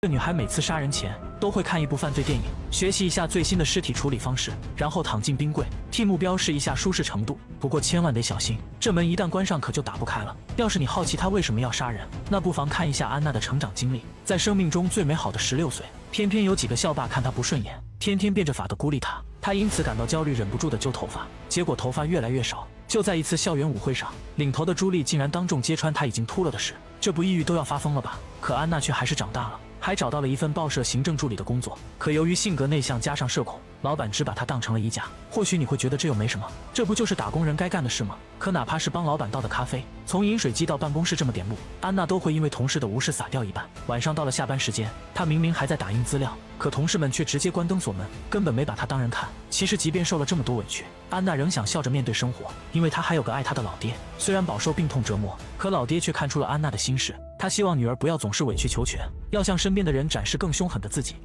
这女孩每次杀人前都会看一部犯罪电影，学习一下最新的尸体处理方式，然后躺进冰柜，替目标试一下舒适程度。不过千万得小心，这门一旦关上可就打不开了。要是你好奇她为什么要杀人，那不妨看一下安娜的成长经历。在生命中最美好的16岁，偏偏有几个校霸看她不顺眼，天天变着法的孤立她，她因此感到焦虑，忍不住的揪头发，结果头发越来越少。就在一次校园舞会上，领头的朱莉竟然当众揭穿她已经秃了的事，这不抑郁都要发疯了吧？可安娜却还是长大了。还找到了一份报社行政助理的工作，可由于性格内向加上社恐，老板只把她当成了衣架。或许你会觉得这又没什么，这不就是打工人该干的事吗？可哪怕是帮老板倒的咖啡，从饮水机到办公室这么点路，安娜都会因为同事的无视洒掉一半。晚上到了下班时间，她明明还在打印资料，可同事们却直接关灯锁门，根本没把她当人看。其实即便受了这么多委屈，安娜仍想笑着面对生活，因为她还有个爱她的老爹。虽然饱受病痛折磨，可老爹却看出了安娜的心事，他希望女儿不要总是委曲求全，要向身边的人展示更凶狠的自己。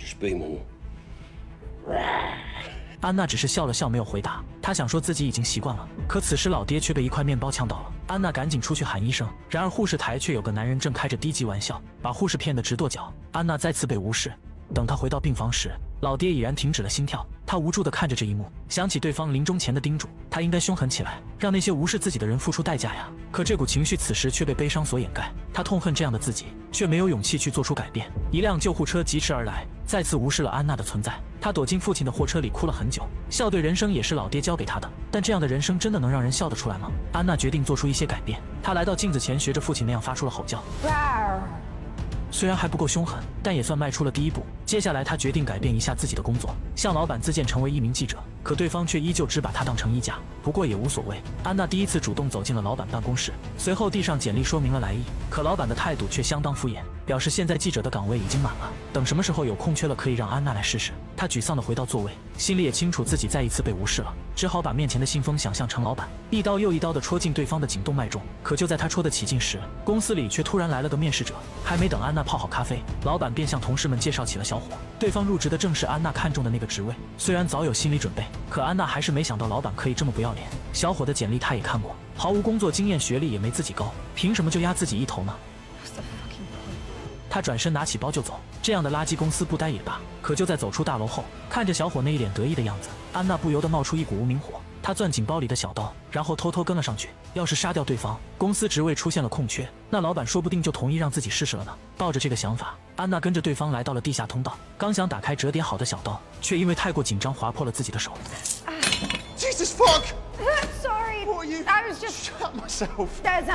安娜只是笑了笑，没有回答。她想说自己已经习惯了，可此时老爹却被一块面包呛到了。安娜赶紧出去喊医生，然而护士台却有个男人正开着低级玩笑，把护士骗得直跺脚。安娜再次被无视。等她回到病房时，老爹已然停止了心跳。他无助地看着这一幕，想起对方临终前的叮嘱，他应该凶狠起来，让那些无视自己的人付出代价呀。可这股情绪此时却被悲伤所掩盖，他痛恨这样的自己，却没有勇气去做出改变。一辆救护车疾驰而来，再次无视了安娜的存在。他躲进父亲的货车里哭了很久。笑对人生也是老爹教给他的，但这样的人生真的能让人笑得出来吗？安娜决定做出一些改变，她来到镜子前，学着父亲那样发出了吼叫。虽然还不够凶狠，但也算迈出了第一步。接下来他决定改变一下自己的工作，向老板自荐成为一名记者，可对方却依旧只把他当成衣架。不过也无所谓，安娜第一次主动走进了老板办公室，随后递上简历说明了来意。可老板的态度却相当敷衍，表示现在记者的岗位已经满了，等什么时候有空缺了可以让安娜来试试。他沮丧地回到座位，心里也清楚自己再一次被无视了，只好把面前的信封想象成老板，一刀又一刀地戳进对方的颈动脉中。可就在他戳得起劲时，公司里却突然来了个面试者。还没等安娜泡好咖啡，老板便向同事们介绍起了小伙。对方入职的正是安娜看中的那个职位。虽然早有心理准备，可安娜还是没想到老板可以这么不要脸。小伙的简历她也看过，毫无工作经验，学历也没自己高，凭什么就压自己一头呢？他转身拿起包就走，这样的垃圾公司不待也罢。可就在走出大楼后，看着小伙那一脸得意的样子，安娜不由得冒出一股无名火。她攥紧包里的小刀，然后偷偷跟了上去。要是杀掉对方，公司职位出现了空缺，那老板说不定就同意让自己试试了呢。抱着这个想法，安娜跟着对方来到了地下通道，刚想打开折叠好的小刀，却因为太过紧张划破了自己的手。Jesus fuck! I'm sorry. What are you? I was just. Shut myself. There's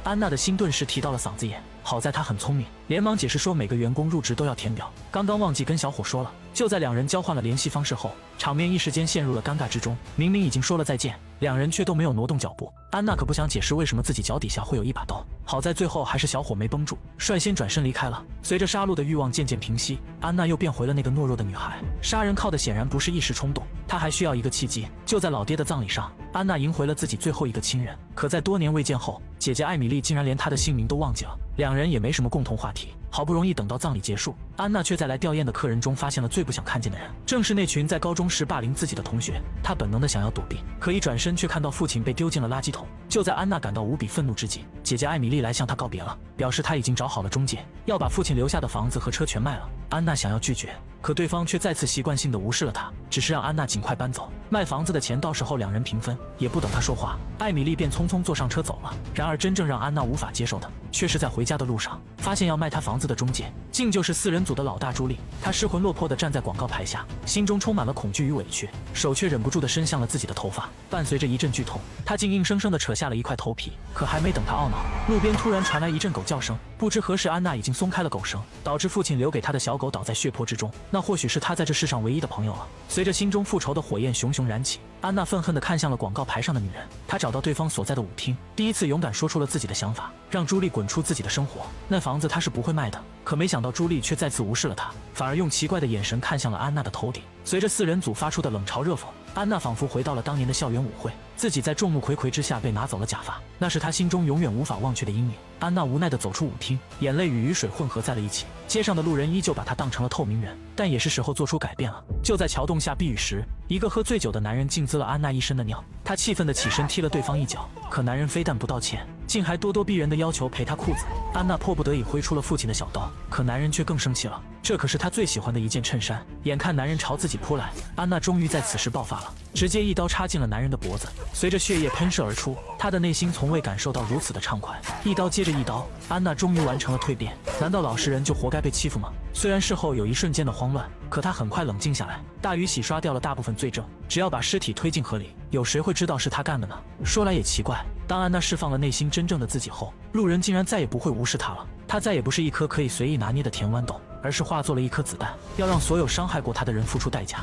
安娜的心顿时提到了嗓子眼，好在她很聪明，连忙解释说每个员工入职都要填表，刚刚忘记跟小伙说了。就在两人交换了联系方式后，场面一时间陷入了尴尬之中。明明已经说了再见，两人却都没有挪动脚步。安娜可不想解释为什么自己脚底下会有一把刀，好在最后还是小伙没绷住，率先转身离开了。随着杀戮的欲望渐渐平息，安娜又变回了那个懦弱的女孩。杀人靠的显然不是一时冲动，她还需要一个契机。就在老爹的葬礼上，安娜赢回了自己最后一个亲人。可在多年未见后，姐姐艾米丽竟然连她的姓名都忘记了，两人也没什么共同话题。好不容易等到葬礼结束，安娜却在来吊唁的客人中发现了最不想看见的人，正是那群在高中时霸凌自己的同学。她本能的想要躲避，可一转身却看到父亲被丢进了垃圾桶。就在安娜感到无比愤怒之际，姐姐艾米丽来向她告别了，表示她已经找好了中介，要把父亲留下的房子和车全卖了。安娜想要拒绝，可对方却再次习惯性的无视了她，只是让安娜尽快搬走，卖房子的钱到时候两人平分。也不等她说话，艾米丽便匆匆坐上车走了。然而真正让安娜无法接受的，却是在回家的路上，发现要卖她房子的中介竟就是4人组的老大朱莉。她失魂落魄地站在广告牌下，心中充满了恐惧与委屈，手却忍不住地伸向了自己的头发。伴随着一阵剧痛，她竟硬生生地扯下了一块头皮。可还没等她懊恼，路边突然传来一阵狗叫声。不知何时，安娜已经松开了狗绳，导致父亲留给她的小狗倒在血泊之中。那或许是她在这世上唯一的朋友了。随着心中复仇的火焰熊熊燃起，安娜愤恨地看向了广告牌上的女人。她找到对方所在的舞厅，第一次勇敢说出了自己的想法，让朱莉滚出自己的生活。那房子她是不会卖的。可没想到朱莉却再次无视了她，反而用奇怪的眼神看向了安娜的头顶。随着4人组发出的冷嘲热讽，安娜仿佛回到了当年的校园舞会，自己在众目睽睽之下被拿走了假发，那是她心中永远无法忘却的阴影。安娜无奈地走出舞厅，眼泪与雨水混合在了一起。街上的路人依旧把她当成了透明人，但也是时候做出改变了。就在桥洞下避雨时，一个喝醉酒的男人竟滋了安娜一身的尿，她气愤地起身踢了对方一脚，可男人非但不道歉，竟还咄咄逼人的要求赔他裤子。安娜迫不得已挥出了父亲的小刀，可男人却更生气了，这可是他最喜欢的一件衬衫。眼看男人朝自己扑来，安娜终于在此时爆发了，直接一刀插进了男人的脖子，随着血液喷射而出，她的内心从未感受到如此的畅快。一刀接着一刀，安娜终于完成了蜕变。难道老实人就活该被欺负吗？虽然事后有一瞬间的慌乱，可她很快冷静下来，大雨洗刷掉了大部分罪证，只要把尸体推进河里，有谁会知道是他干的呢？说来也奇怪，当安娜释放了内心真正的自己后，路人竟然再也不会无视她了。她再也不是一颗可以随意拿捏的甜豌豆，而是化作了一颗子弹，要让所有伤害过她的人付出代价。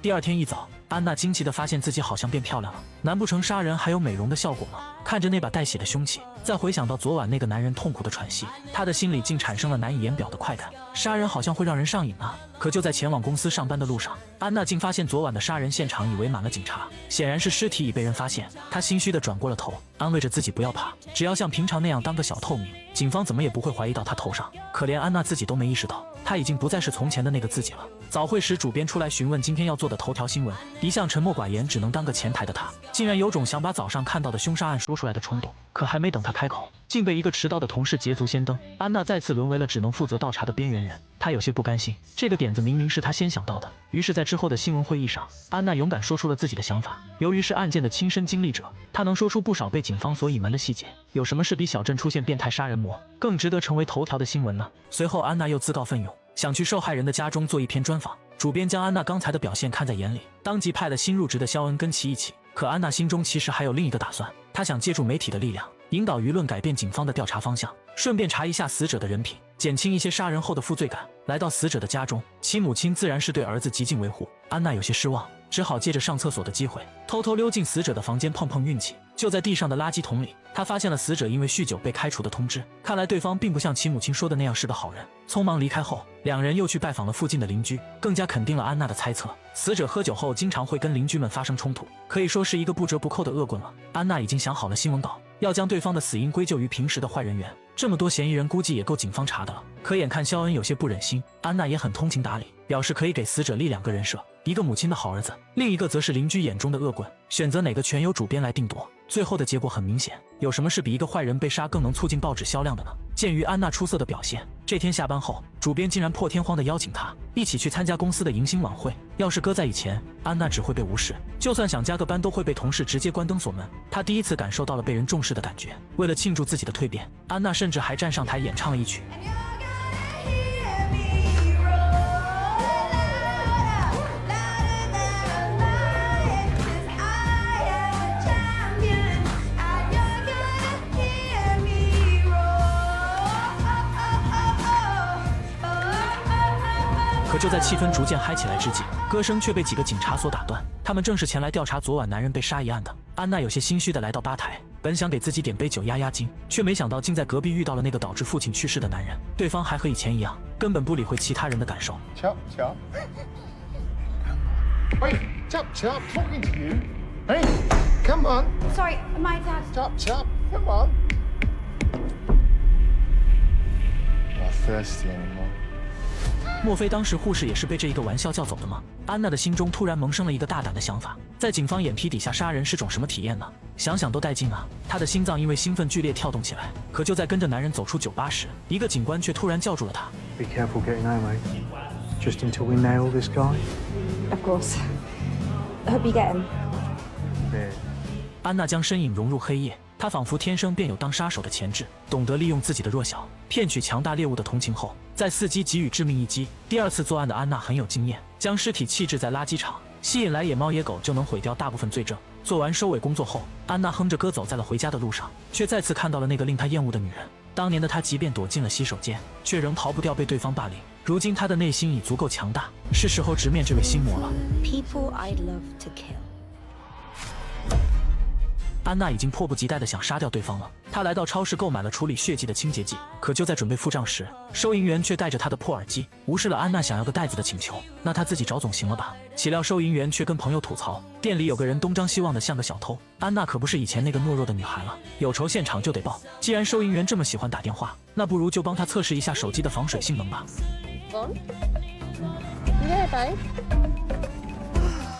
第二天一早，安娜惊奇地发现自己好像变漂亮了，难不成杀人还有美容的效果吗？看着那把带血的凶器，再回想到昨晚那个男人痛苦的喘息，她的心里竟产生了难以言表的快感。杀人好像会让人上瘾啊！可就在前往公司上班的路上，安娜竟发现昨晚的杀人现场已围满了警察，显然是尸体已被人发现。她心虚地转过了头，安慰着自己不要怕，只要像平常那样当个小透明，警方怎么也不会怀疑到她头上。可连安娜自己都没意识到，她已经不再是从前的那个自己了。早会时，主编出来询问今天要做的头条新闻，一向沉默寡言，只能当个前台的她，竟然有种想把早上看到的凶杀案说出来的冲动。可还没等她开口，竟被一个迟到的同事捷足先登。安娜再次沦为了只能负责倒茶的边缘人，她有些不甘心，这个点子明明是她先想到的。于是，在之后的新闻会议上，安娜勇敢说出了自己的想法。由于是案件的亲身经历者，她能说出不少被警方所隐瞒的细节。有什么是比小镇出现变态杀人魔更值得成为头条的新闻呢？随后，安娜又自告奋勇，想去受害人的家中做一篇专访。主编将安娜刚才的表现看在眼里，当即派了新入职的肖恩跟其一起。可安娜心中其实还有另一个打算，她想借助媒体的力量，引导舆论改变警方的调查方向，顺便查一下死者的人品，减轻一些杀人后的负罪感。来到死者的家中，其母亲自然是对儿子极尽维护。安娜有些失望，只好借着上厕所的机会，偷偷溜进死者的房间碰碰运气。就在地上的垃圾桶里，她发现了死者因为酗酒被开除的通知。看来对方并不像其母亲说的那样是个好人。匆忙离开后，两人又去拜访了附近的邻居，更加肯定了安娜的猜测。死者喝酒后经常会跟邻居们发生冲突，可以说是一个不折不扣的恶棍了。安娜已经想好了新闻稿，要将对方的死因归咎于平时的坏人缘。这么多嫌疑人估计也够警方查的了。可眼看肖恩有些不忍心，安娜也很通情达理，表示可以给死者立两个人设，一个母亲的好儿子，另一个则是邻居眼中的恶棍，选择哪个全由主编来定夺。最后的结果很明显，有什么是比一个坏人被杀更能促进报纸销量的呢？鉴于安娜出色的表现，这天下班后，主编竟然破天荒地邀请她一起去参加公司的迎新晚会。要是搁在以前，安娜只会被无视，就算想加个班都会被同事直接关灯锁门。她第一次感受到了被人重视的感觉。为了庆祝自己的蜕变，安娜甚至还站上台演唱了一曲。可就在气氛逐渐嗨起来之际，歌声却被几个警察所打断。他们正是前来调查昨晚男人被杀一案的。安娜有些心虚地来到吧台，本想给自己点杯酒压压惊，却没想到竟在隔壁遇到了那个导致父亲去世的男人。对方还和以前一样，根本不理会其他人的感受。Chop, chop. Wait, chop, chop. Talking to you. Hey, come on. Sorry, my dad. Chop, chop. Come on. Not thirsty anymore. 莫非当时护士也是被这一个玩笑叫走的吗？安娜的心中突然萌生了一个大胆的想法，在警方眼皮底下杀人是种什么体验呢？想想都带劲啊！她的心脏因为兴奋剧烈跳动起来。可就在跟着男人走出酒吧时，一个警官却突然叫住了她。 Be careful getting out, mate. Just until we nail this guy. Of course. Hope you get him. Yeah. 安娜将身影融入黑夜，她仿佛天生便有当杀手的潜质，懂得利用自己的弱小，骗取强大猎物的同情后，再伺机给予致命一击。第二次作案的安娜很有经验，将尸体弃置在垃圾场，吸引来野猫野狗就能毁掉大部分罪证。做完收尾工作后，安娜哼着歌走在了回家的路上，却再次看到了那个令她厌恶的女人。当年的她即便躲进了洗手间，却仍逃不掉被对方霸凌。如今她的内心已足够强大，是时候直面这位心魔了。 People I'd love to kill. 安娜已经迫不及待地想杀掉对方了。她来到超市购买了处理血迹的清洁剂，可就在准备付账时，收银员却带着他的破耳机，无视了安娜想要个袋子的请求。那她自己找总行了吧？岂料收银员却跟朋友吐槽，店里有个人东张西望的像个小偷。安娜可不是以前那个懦弱的女孩了，有仇现场就得报。既然收银员这么喜欢打电话，那不如就帮他测试一下手机的防水性能吧。On? Yeah, babe.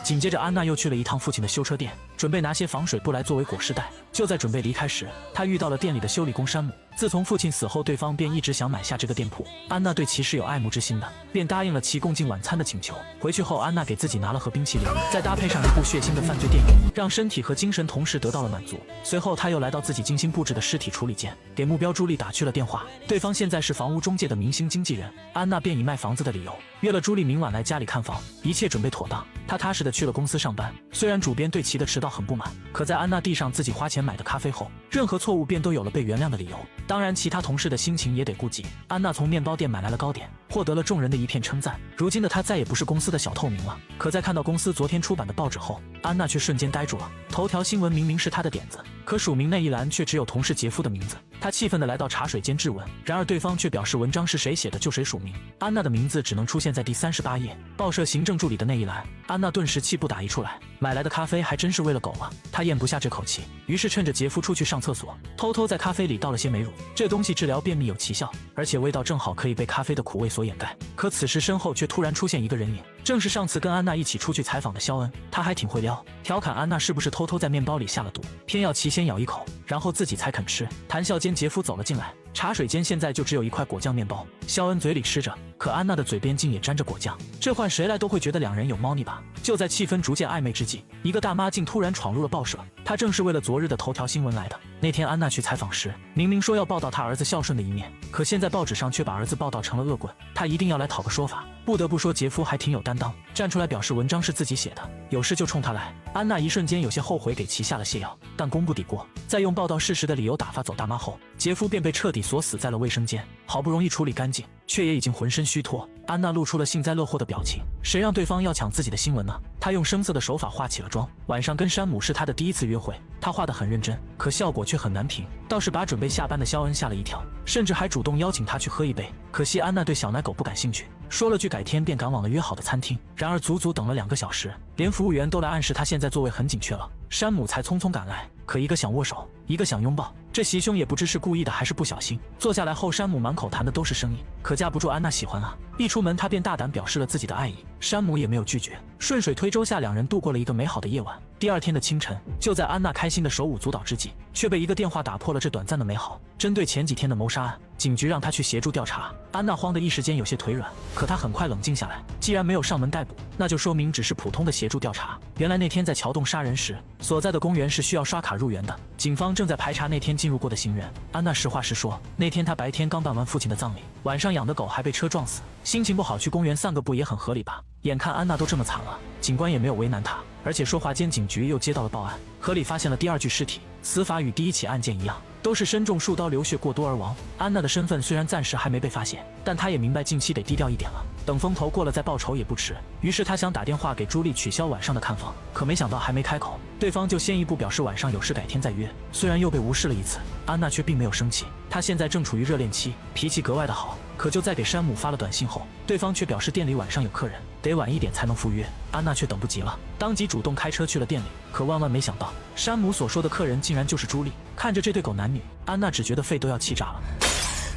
紧接着，安娜又去了一趟父亲的修车店，准备拿些防水布来作为裹尸袋。就在准备离开时，她遇到了店里的修理工山姆。自从父亲死后，对方便一直想买下这个店铺。安娜对其是有爱慕之心的，便答应了其共进晚餐的请求。回去后，安娜给自己拿了盒冰淇淋，再搭配上一部血腥的犯罪电影，让身体和精神同时得到了满足。随后，她又来到自己精心布置的尸体处理间，给目标朱莉打去了电话。对方现在是房屋中介的明星经纪人，安娜便以卖房子的理由约了朱莉明晚来家里看房，一切准备妥当。她踏实的去了公司上班。虽然主编对其的迟到很不满，可在安娜递上自己花钱买的咖啡后，任何错误便都有了被原谅的理由。当然，其他同事的心情也得顾及。安娜从面包店买来了糕点，获得了众人的一片称赞。如今的她再也不是公司的小透明了。可在看到公司昨天出版的报纸后，安娜却瞬间呆住了。头条新闻明明是她的点子，可署名那一栏却只有同事杰夫的名字。她气愤地来到茶水间质问，然而对方却表示文章是谁写的就谁署名，安娜的名字只能出现在第38页，报社行政助理的那一栏。安娜顿时气不打一处来，买来的咖啡还真是喂了狗了。她咽不下这口气，于是趁着杰夫出去上厕所，偷偷在咖啡里倒了些美乳。这东西治疗便秘有奇效，而且味道正好可以被咖啡的苦味所掩盖。可此时身后却突然出现一个人影，正是上次跟安娜一起出去采访的肖恩。他还挺会撩，调侃安娜是不是偷偷在面包里下了毒，偏要其先咬一口，然后自己才肯吃。谈笑间，杰夫走了进来。茶水间现在就只有一块果酱面包，肖恩嘴里吃着，可安娜的嘴边竟也沾着果酱。这换谁来都会觉得两人有猫腻吧。就在气氛逐渐暧昧之际，一个大妈竟突然闯入了报社，她正是为了昨日的头条新闻来的。那天安娜去采访时，明明说要报道她儿子孝顺的一面，可现在报纸上却把儿子报道成了恶棍，她一定要来讨个说法。不得不说，杰夫还挺有担当，站出来表示文章是自己写的，有事就冲他来。安娜一瞬间有些后悔给其下了泻药，但功不抵过，在用报道事实的理由打发走大妈后，杰夫便被彻底锁死在了卫生间。好不容易处理干净，却也已经浑身虚脱。安娜露出了幸灾乐祸的表情，谁让对方要抢自己的新闻呢？她用生涩的手法化起了妆。晚上跟山姆是她的第一次约会，她画得很认真，可效果却很难评，倒是把准备下班的肖恩吓了一跳，甚至还主动邀请她去喝一杯。可惜安娜对小奶狗不感兴趣，说了句改天便赶往了约好的餐厅。然而足足等了2个小时，连服务员都来暗示她现在座位很紧缺了，山姆才匆匆赶来。可一个想握手，一个想拥抱，这袭胸也不知是故意的还是不小心。坐下来后，山姆满口谈的都是生意，可架不住安娜喜欢啊。一出门他便大胆表示了自己的爱意，山姆也没有拒绝。顺水推舟下，两人度过了一个美好的夜晚。第二天的清晨，就在安娜开心的手舞足蹈之际，却被一个电话打破了这短暂的美好。针对前几天的谋杀案，警局让她去协助调查。安娜慌得一时间有些腿软，可她很快冷静下来，既然没有上门逮捕，那就说明只是普通的协助调查。原来那天在桥洞杀人时所在的公园是需要刷卡入园的，警方正在排查那天进入过的行人。安娜实话实说，那天她白天刚办完父亲的葬礼，晚上养的狗还被车撞死，心情不好去公园散个步也很合理吧。眼看安娜都这么惨了，警官也没有为难她，而且说话间警局又接到了报案，河里发现了第2具尸体，死法与第1起案件一样，都是身中数刀流血过多而亡。安娜的身份虽然暂时还没被发现，但她也明白近期得低调一点了，等风头过了再报仇也不迟。于是她想打电话给朱莉取消晚上的看房，可没想到还没开口，对方就先一步表示晚上有事改天再约。虽然又被无视了一次，安娜却并没有生气，她现在正处于热恋期，脾气格外的好。可就在给山姆发了短信后，对方却表示店里晚上有客人，得晚一点才能赴约。安娜却等不及了，当即主动开车去了店里。可万万没想到，山姆所说的客人竟然就是朱莉。看着这对狗男女，安娜只觉得肺都要气炸了。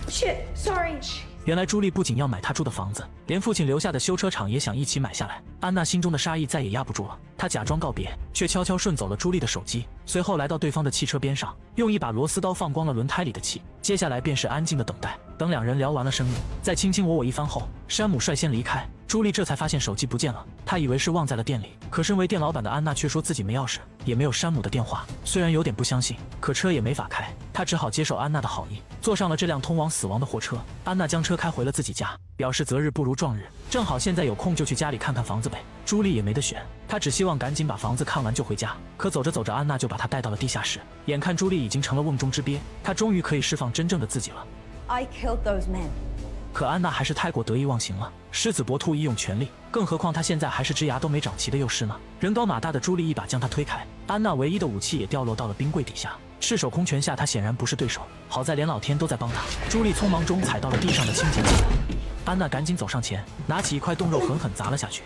Shit, sorry. 原来朱莉不仅要买她住的房子，连父亲留下的修车厂也想一起买下来。安娜心中的杀意再也压不住了，她假装告别，却悄悄顺走了朱莉的手机，随后来到对方的汽车边上，用一把螺丝刀放光了轮胎里的气。接下来便是安静的等待。等两人聊完了生意，在卿卿我我一番后，山姆率先离开。朱莉这才发现手机不见了，她以为是忘在了店里，可身为店老板的安娜却说自己没钥匙，也没有山姆的电话。虽然有点不相信，可车也没法开，她只好接受安娜的好意，坐上了这辆通往死亡的火车。安娜将车开回了自己家，表示择日不如撞日，正好现在有空就去家里看看房子呗。朱莉也没得选，她只希望赶紧把房子看完就回家。可走着走着，安娜就把她带到了地下室。眼看朱莉已经成了瓮中之鳖，她终于可以释放真正的自己了。 I killed those men. 可安娜还是太过得意忘形了，狮子搏兔一用全力，更何况她现在还是只牙都没长齐的幼狮呢。人高马大的朱莉一把将她推开，安娜唯一的武器也掉落到了冰柜底下，赤手空拳下她显然不是对手。好在连老天都在帮她，朱莉匆忙中踩到了地上的清洁剂，安娜赶紧走上前，拿起一块冻肉狠狠砸了下去。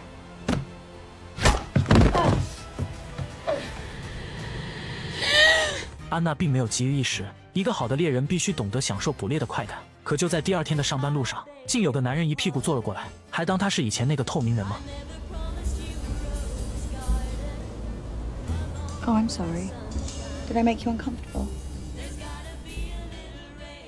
安娜并没有急于一时，一个好的猎人必须懂得享受捕猎的快感。可就在第二天的上班路上，竟有个男人一屁股坐了过来，还当他是以前那个透明人吗？ Oh, I'm sorry. Did I make you uncomfortable?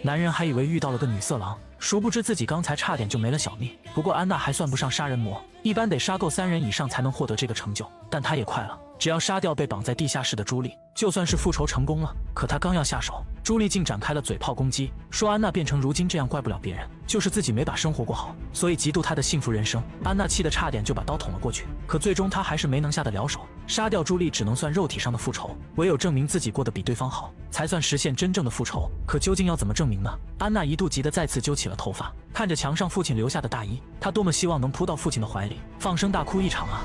男人还以为遇到了个女色狼，殊不知自己刚才差点就没了小命。不过安娜还算不上杀人魔，一般得杀够3人以上才能获得这个成就，但她也快了，只要杀掉被绑在地下室的朱莉，就算是复仇成功了。可她刚要下手，朱莉竟展开了嘴炮攻击，说安娜变成如今这样怪不了别人，就是自己没把生活过好，所以嫉妒她的幸福人生。安娜气得差点就把刀捅了过去，可最终她还是没能下得了手。杀掉朱莉只能算肉体上的复仇，唯有证明自己过得比对方好，才算实现真正的复仇。可究竟要怎么证明呢？安娜一度急得再次揪起了头发，看着墙上父亲留下的大衣，她多么希望能扑到父亲的怀里，放声大哭一场啊！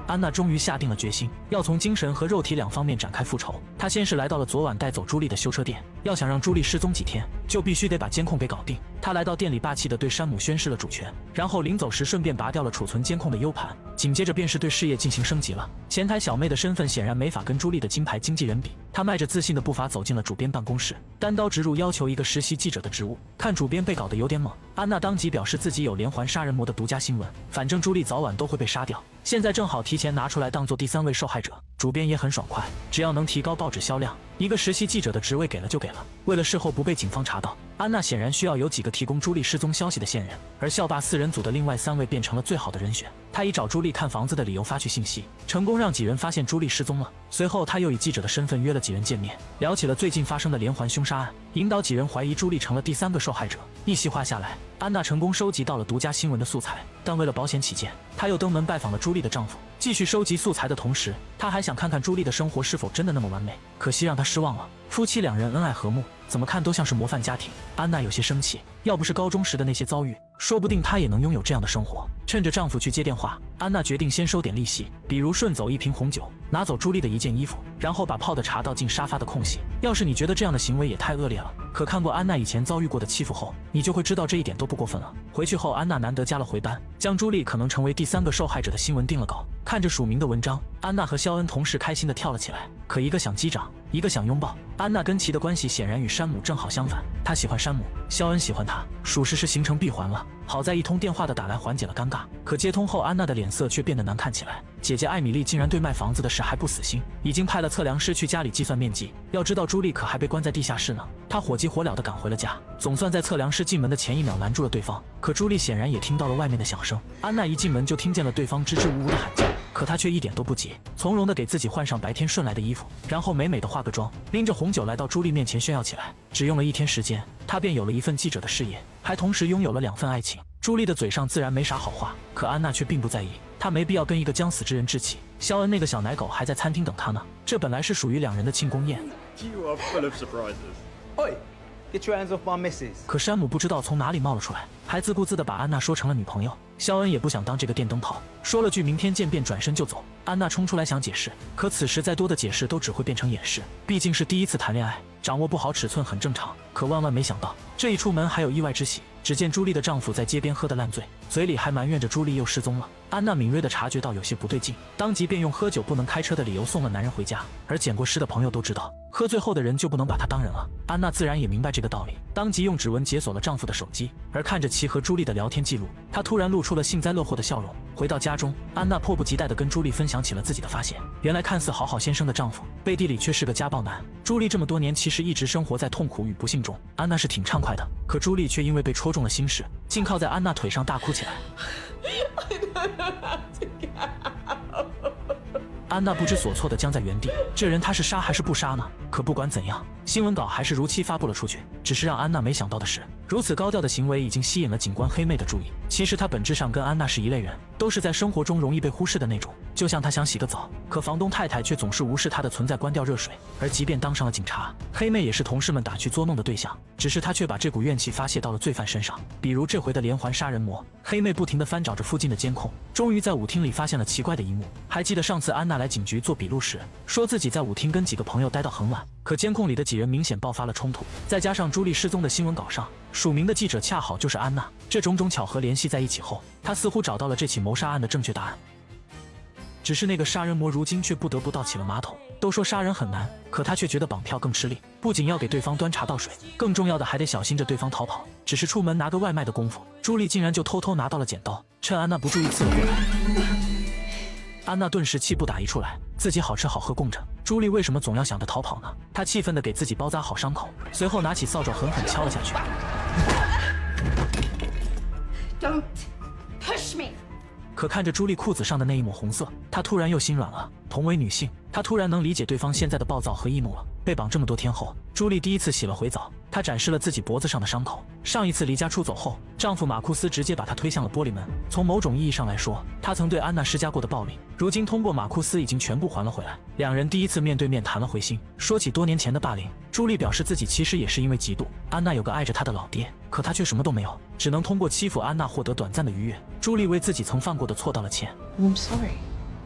安娜终于下定了决心，要从精神和肉体2方面展开复仇。她先是来到了昨晚带走朱莉的修车店，要想让朱莉失踪几天，就必须得把监控给搞定。她来到店里霸气地对山姆宣示了主权，然后临走时顺便拔掉了储存监控的 U 盘，紧接着便是对事业进行升级了。前台小妹的身份显然没法跟朱莉的金牌经纪人比，她迈着自信的步伐走进了主编办公室，单刀直入要求一个实习记者的职务。看主编被搞得有点懵，安娜当即表示自己有连环杀人魔的独家新闻，反正朱莉早晚都会被杀掉，现在正好提前拿出来当做第3位受害者。主编也很爽快，只要能提高报纸销量，一个实习记者的职位给了就给了。为了事后不被警方查到，安娜显然需要有几个提供朱莉失踪消息的线人，而校霸4人组的另外3位变成了最好的人选。她以找朱莉看房子的理由发去信息，成功让几人发现朱莉失踪了。随后她又以记者的身份约了几人见面，聊起了最近发生的连环凶杀案，引导几人怀疑朱莉成了第3个受害者。一席话下来，安娜成功收集到了独家新闻的素材，但为了保险起见，她又登门拜访了朱莉的丈夫。继续收集素材的同时，她还想看看朱莉的生活是否真的那么完美。可惜让她失望了，夫妻2人恩爱和睦，怎么看都像是模范家庭。安娜有些生气，要不是高中时的那些遭遇，说不定她也能拥有这样的生活。趁着丈夫去接电话，安娜决定先收点利息，比如顺走1瓶红酒，拿走朱莉的1件衣服，然后把泡的茶倒进沙发的空隙。要是你觉得这样的行为也太恶劣了，可看过安娜以前遭遇过的欺负后，你就会知道这一点都不过分了。回去后，安娜难得加了回班，将朱莉可能成为第3个受害者的新闻定了稿。看着署名的文章，安娜和肖恩同时开心地跳了起来，可一个想击掌，一个想拥抱。安娜跟齐的关系显然与山姆正好相反，她喜欢山姆，肖恩喜欢她，属实是形成闭环了。好在一通电话的打来缓解了尴尬，可接通后安娜的脸色却变得难看起来。姐姐艾米丽竟然对卖房子的事还不死心，已经派了测量师去家里计算面积。要知道朱莉可还被关在地下室呢。她火急火燎地赶回了家，总算在测量师进门的前1秒拦住了对方。可朱莉显然也听到了外面的响声，安娜一进门就听见了对方支支吾吾的喊叫，可她却一点都不急，从容地给自己换上白天顺来的衣服，然后美美地化个妆，拎着红酒来到朱莉面前炫耀起来。只用了1天时间，她便有了一份记者的事业，还同时拥有了2份爱情。朱莉的嘴上自然没啥好话，可安娜却并不在意，她没必要跟一个将死之人置气。肖恩那个小奶狗还在餐厅等她呢，这本来是属于2人的庆功宴。You are full of surprises. Oi, get your hands off my missus. 可山姆不知道从哪里冒了出来，还自顾自地把安娜说成了女朋友。肖恩也不想当这个电灯泡，说了句明天见便转身就走。安娜冲出来想解释，可此时再多的解释都只会变成掩饰，毕竟是第一次谈恋爱，掌握不好尺寸很正常。可万万没想到，这一出门还有意外之喜。只见朱莉的丈夫在街边喝得烂醉，嘴里还埋怨着朱莉又失踪了。安娜敏锐地察觉到有些不对劲，当即便用喝酒不能开车的理由送了男人回家。而捡过尸的朋友都知道，喝醉后的人就不能把他当人了。安娜自然也明白这个道理，当即用指纹解锁了丈夫的手机。而看着其和朱莉的聊天记录，她突然露出了幸灾乐祸的笑容。回到家中，安娜迫不及待地跟朱莉分享起了自己的发现。原来看似好好先生的丈夫，背地里却是个家暴男。朱莉这么多年其实一直生活在痛苦与不幸中，安娜是挺畅快的，可朱莉却因为被戳中了心事，竟靠在安娜腿上大哭起来。安娜不知所措地僵在原地，这人他是杀还是不杀呢？可不管怎样，新闻稿还是如期发布了出去。只是让安娜没想到的是，如此高调的行为已经吸引了警官黑妹的注意。其实她本质上跟安娜是一类人，都是在生活中容易被忽视的那种。就像她想洗个澡，可房东太太却总是无视她的存在，关掉热水。而即便当上了警察，黑妹也是同事们打趣捉弄的对象，只是她却把这股怨气发泄到了罪犯身上。比如这回的连环杀人魔，黑妹不停地翻找着附近的监控，终于在舞厅里发现了奇怪的一幕。还记得上次安娜来警局做笔录时，说自己在舞厅跟几个朋友待到很晚，可监控里的几人明显爆发了冲突，再加上朱莉失踪的新闻稿上署名的记者恰好就是安娜，这种种巧合联系在一起后，她似乎找到了这起谋杀案的正确答案。只是那个杀人魔如今却不得不倒起了马桶。都说杀人很难，可他却觉得绑票更吃力，不仅要给对方端茶倒水，更重要的还得小心着对方逃跑。只是出门拿个外卖的功夫，朱莉竟然就偷偷拿到了剪刀，趁安娜不注意刺了过来。安娜顿时气不打一处来，自己好吃好喝供着，朱莉为什么总要想着逃跑呢？她气愤地给自己包扎好伤口，随后拿起扫帚狠狠敲了下去。Don't push me. 可看着朱莉裤子上的那一抹红色，她突然又心软了。同为女性，她突然能理解对方现在的暴躁和易怒了。被绑这么多天后，朱莉第一次洗了回澡，她展示了自己脖子上的伤口。上一次离家出走后，丈夫马库斯直接把她推向了玻璃门。从某种意义上来说，他曾对安娜施加过的暴力，如今通过马库斯已经全部还了回来。两人第一次面对面谈了回心。说起多年前的霸凌，朱莉表示自己其实也是因为嫉妒安娜有个爱着她的老爹，可她却什么都没有，只能通过欺负安娜获得短暂的愉悦。朱莉为自己曾犯过的错道了歉。 I'm sorry.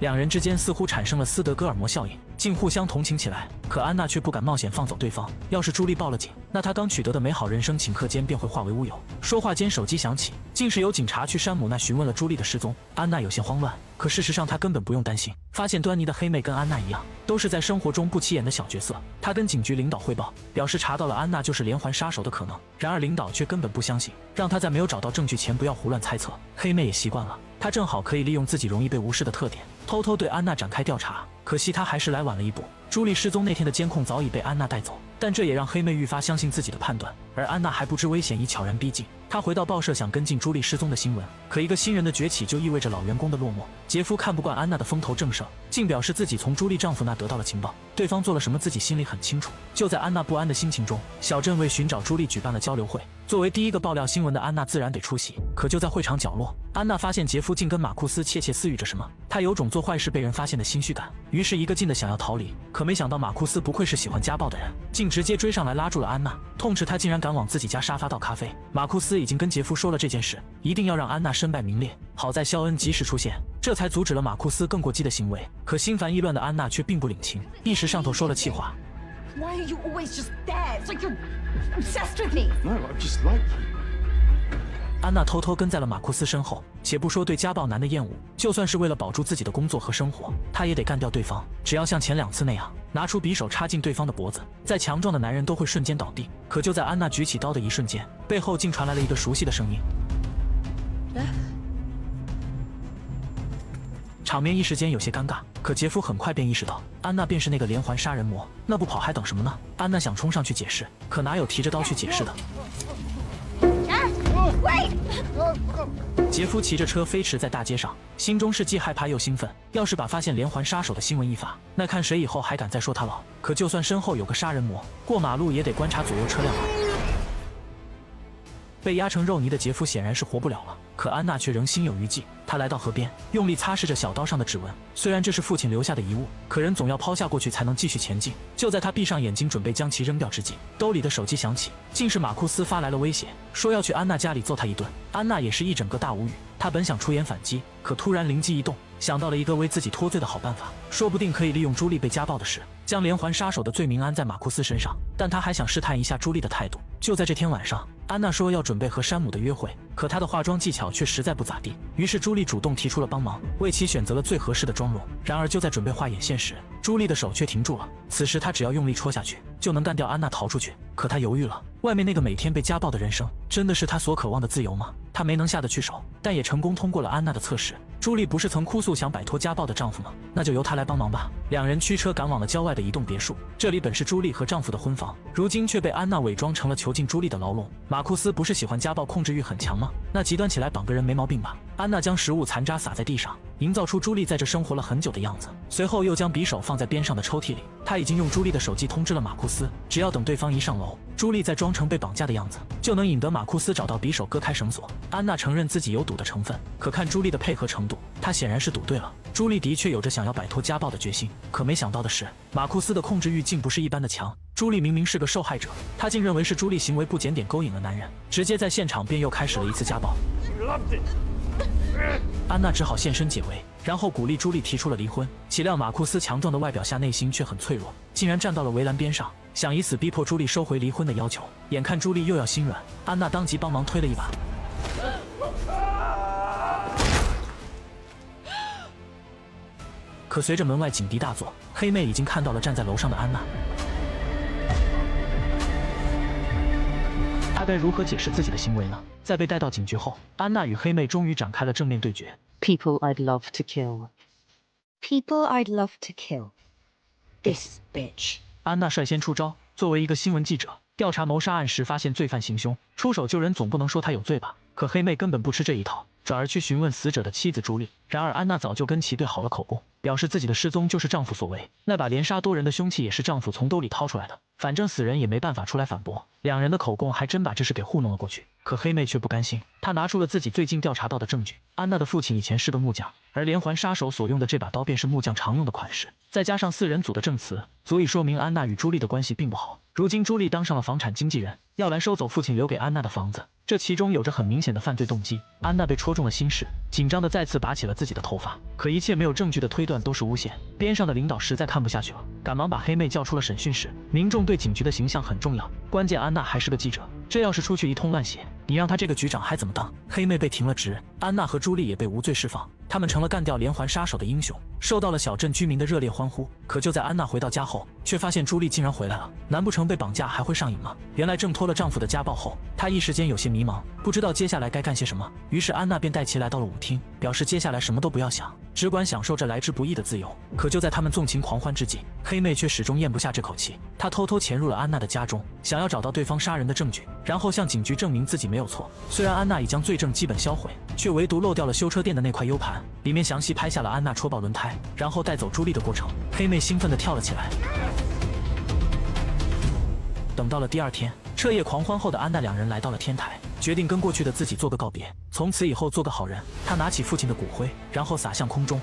两人之间似乎产生了斯德哥尔摩效应，竟互相同情起来。可安娜却不敢冒险放走对方，要是朱莉报了警，那她刚取得的美好人生顷刻间便会化为乌有。说话间，手机响起，竟是有警察去山姆那询问了朱莉的失踪。安娜有些慌乱，可事实上她根本不用担心。发现端倪的黑妹跟安娜一样，都是在生活中不起眼的小角色。她跟警局领导汇报，表示查到了安娜就是连环杀手的可能。然而领导却根本不相信，让她在没有找到证据前不要胡乱猜测。黑妹也习惯了，她正好可以利用自己容易被无视的特点，偷偷对安娜展开调查。可惜她还是来晚了一步。朱莉失踪那天的监控早已被安娜带走，但这也让黑妹愈发相信自己的判断，而安娜还不知危险已悄然逼近。她回到报社想跟进朱莉失踪的新闻，可一个新人的崛起就意味着老员工的落寞。杰夫看不惯安娜的风头正盛，竟表示自己从朱莉丈夫那得到了情报，对方做了什么自己心里很清楚。就在安娜不安的心情中，小镇为寻找朱莉举办了交流会。作为第一个爆料新闻的安娜自然得出席，可就在会场角落，安娜发现杰夫竟跟马库斯窃窃私语着什么，她有种做坏事被人发现的心虚感，于是一个劲的想要逃离。可没想到马库斯不愧是喜欢家暴的人，竟直接追上来拉住了安娜，痛斥她竟然敢往自己家沙发倒咖啡。马库斯已经跟杰夫说了这件事，一定要让安娜身败名裂。好在肖恩及时出现，这才阻止了马库斯更过激的行为。可心烦意乱的安娜却并不领情，一时上头说了气话。 Why are you always just there? It's like you're obsessed with me. No, I just like you. 安娜偷偷跟在了马库斯身后，且不说对家暴男的厌恶，就算是为了保住自己的工作和生活，她也得干掉对方。只要像前2次那样，拿出匕首插进对方的脖子，再强壮的男人都会瞬间倒地。可就在安娜举起刀的一瞬间，背后竟传来了一个熟悉的声音。场面一时间有些尴尬，可杰夫很快便意识到安娜便是那个连环杀人魔，那不跑还等什么呢？安娜想冲上去解释，可哪有提着刀去解释的？ Wait! 杰夫骑着车飞驰在大街上，心中是既害怕又兴奋。要是把发现连环杀手的新闻一发，那看谁以后还敢再说他了。可就算身后有个杀人魔，过马路也得观察左右车辆啊。被压成肉泥的杰夫显然是活不了了，可安娜却仍心有余悸。她来到河边，用力擦拭着小刀上的指纹。虽然这是父亲留下的遗物，可人总要抛下过去才能继续前进。就在她闭上眼睛准备将其扔掉之际，兜里的手机响起，竟是马库斯发来了威胁，说要去安娜家里揍她一顿。安娜也是一整个大无语，她本想出言反击，可突然灵机一动，想到了一个为自己脱罪的好办法，说不定可以利用朱莉被家暴的事，将连环杀手的罪名安在马库斯身上。但她还想试探一下朱莉的态度。就在这天晚上，安娜说要准备和山姆的约会，可她的化妆技巧却实在不咋地，于是朱莉主动提出了帮忙，为其选择了最合适的妆容。然而就在准备画眼线时，朱莉的手却停住了。此时她只要用力戳下去，就能干掉安娜逃出去。可她犹豫了，外面那个每天被家暴的人生，真的是她所渴望的自由吗？她没能下得去手，但也成功通过了安娜的测试。朱莉不是曾哭诉想摆脱家暴的丈夫吗？那就由她来帮忙吧。两人驱车赶往了郊外的一栋别墅，这里本是朱莉和丈夫的婚房，如今却被安娜伪装成了囚禁朱莉的牢笼。马库斯不是喜欢家暴控制欲很强吗？那极端起来绑个人没毛病吧？安娜将食物残渣撒在地上，营造出朱莉在这生活了很久的样子，随后又将匕首放在边上的抽屉里。她已经用朱莉的手机通知了马库斯，只要等对方一上楼，朱莉再装成被绑架的样子，就能引得马库斯找到匕首割开绳索。安娜承认自己有赌的成分，可看朱莉的配合程度，她显然是赌对了。朱莉的确有着想要摆脱家暴的决心，可没想到的是，马库斯的控制欲竟不是一般的强。朱莉明明是个受害者，他竟认为是朱莉行为不检点勾引了男人，直接在现场便又开始了一次家暴。安娜只好现身解围，然后鼓励朱莉提出了离婚。岂料马库斯强壮的外表下内心却很脆弱，竟然站到了围栏边上，想以此逼迫朱莉收回离婚的要求。眼看朱莉又要心软，安娜当即帮忙推了一把。可随着门外警笛大作，黑妹已经看到了站在楼上的安娜。她该如何解释自己的行为呢？在被带到警局后，安娜与黑妹终于展开了正面对决。 People I'd love to kill. People I'd love to kill. This bitch. 安娜率先出招，作为一个新闻记者，调查谋杀案时发现罪犯行凶，出手救人总不能说他有罪吧？可黑妹根本不吃这一套，转而去询问死者的妻子朱莉。然而安娜早就跟其对好了口供，表示自己的失踪就是丈夫所为，那把连杀多人的凶器也是丈夫从兜里掏出来的，反正死人也没办法出来反驳。两人的口供还真把这事给糊弄了过去。可黑妹却不甘心，她拿出了自己最近调查到的证据：安娜的父亲以前是个木匠，而连环杀手所用的这把刀便是木匠常用的款式，再加上4人组的证词，足以说明安娜与朱莉的关系并不好。如今朱莉当上了房产经纪人，要来收走父亲留给安娜的房子，这其中有着很明显的犯罪动机。安娜被戳中了心事，紧张的再次拔起了自己的头发，可一切没有证据的推断都是诬陷。边上的领导实在看不下去了，赶忙把黑妹叫出了审讯室。民众对警局的形象很重要，关键安娜还是个记者，这要是出去一通乱写，你让她这个局长还怎么当？黑妹被停了职，安娜和朱莉也被无罪释放，他们成了干掉连环杀手的英雄，受到了小镇居民的热烈欢呼。可就在安娜回到家后，却发现朱莉竟然回来了，难不成被绑架还会上瘾吗？原来挣脱了丈夫的家暴后，她一时间有些迷茫，不知道接下来该干些什么。于是安娜便带其来到了舞厅，表示接下来什么都不要想，只管享受这来之不易的自由。可就在他们纵情狂欢之际，黑妹却始终咽不下这口气，她偷偷潜入了安娜的家中，想要找到对方杀人的证据，然后向警局证明自己没有错。虽然安娜已将罪证基本销毁，却唯独漏掉了修车店的那块 U 盘，里面详细拍下了安娜戳爆轮胎，然后带走朱莉的过程。黑妹兴奋地跳了起来。等到了第二天，彻夜狂欢后的安娜两人来到了天台，决定跟过去的自己做个告别，从此以后做个好人。她拿起父亲的骨灰，然后撒向空中。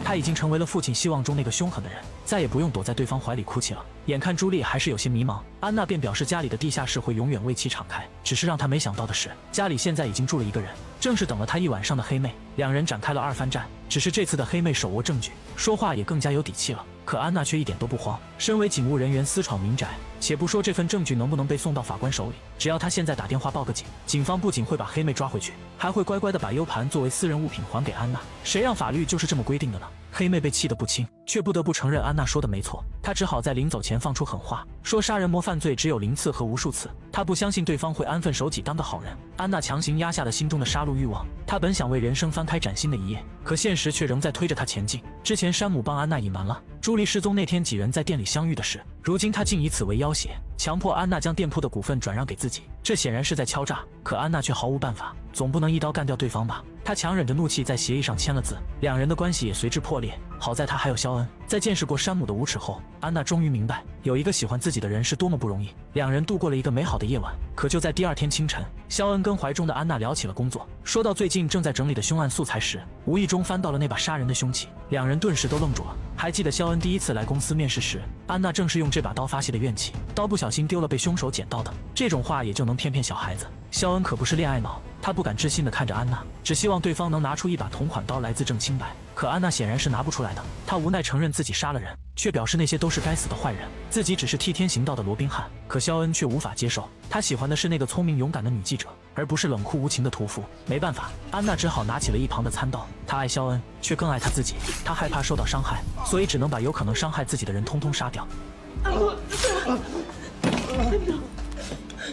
他已经成为了父亲希望中那个凶狠的人，再也不用躲在对方怀里哭泣了。眼看朱莉还是有些迷茫，安娜便表示家里的地下室会永远为其敞开。只是让她没想到的是，家里现在已经住了一个人，正是等了她一晚上的黑妹。两人展开了二番战，只是这次的黑妹手握证据，说话也更加有底气了。可安娜却一点都不慌。身为警务人员私闯民宅，且不说这份证据能不能被送到法官手里，只要她现在打电话报个警，警方不仅会把黑妹抓回去，还会乖乖地把 U 盘作为私人物品还给安娜。谁让法律就是这么规定的呢？黑妹被气得不轻，却不得不承认安娜说的没错。她只好在临走前放出狠话，说杀人魔犯罪只有0次和无数次，她不相信对方会安分守己当个好人。安娜强行压下了心中的杀戮欲望，她本想为人生翻开崭新的一页，可现实却仍在推着她前进。之前山姆帮安娜隐瞒了朱莉失踪那天几人在店里相遇的事，如今他竟以此为要挟，强迫安娜将店铺的股份转让给自己，这显然是在敲诈。可安娜却毫无办法，总不能一刀干掉对方吧？她强忍着怒气在协议上签了字，两人的关系也随之破裂。好在她还有肖恩，在见识过山姆的无耻后，安娜终于明白有一个喜欢自己的人是多么不容易。两人度过了一个美好的夜晚。可就在第二天清晨，肖恩跟怀中的安娜聊起了工作，说到最近正在整理的凶案素材时，无意中翻到了那把杀人的凶器，两人顿时都愣住了。还记得肖恩第一次来公司面试时，安娜正是用这把刀发泄的怨气，刀不小心丢了被凶手捡到的，这种话也就能骗小孩子。肖恩可不是恋爱脑，他不敢置信地看着安娜，只希望对方能拿出一把同款刀来自证清白。可安娜显然是拿不出来的，她无奈承认自己杀了人，却表示那些都是该死的坏人，自己只是替天行道的罗宾汉。可肖恩却无法接受，他喜欢的是那个聪明勇敢的女记者，而不是冷酷无情的屠夫。没办法，安娜只好拿起了一旁的餐刀。她爱肖恩，却更爱她自己，她害怕受到伤害，所以只能把有可能伤害自己的人通通杀掉。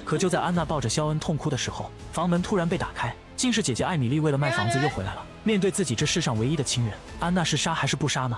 可就在安娜抱着肖恩痛哭的时候，房门突然被打开，竟是姐姐艾米丽为了卖房子又回来了。面对自己这世上唯一的亲人，安娜是杀还是不杀呢？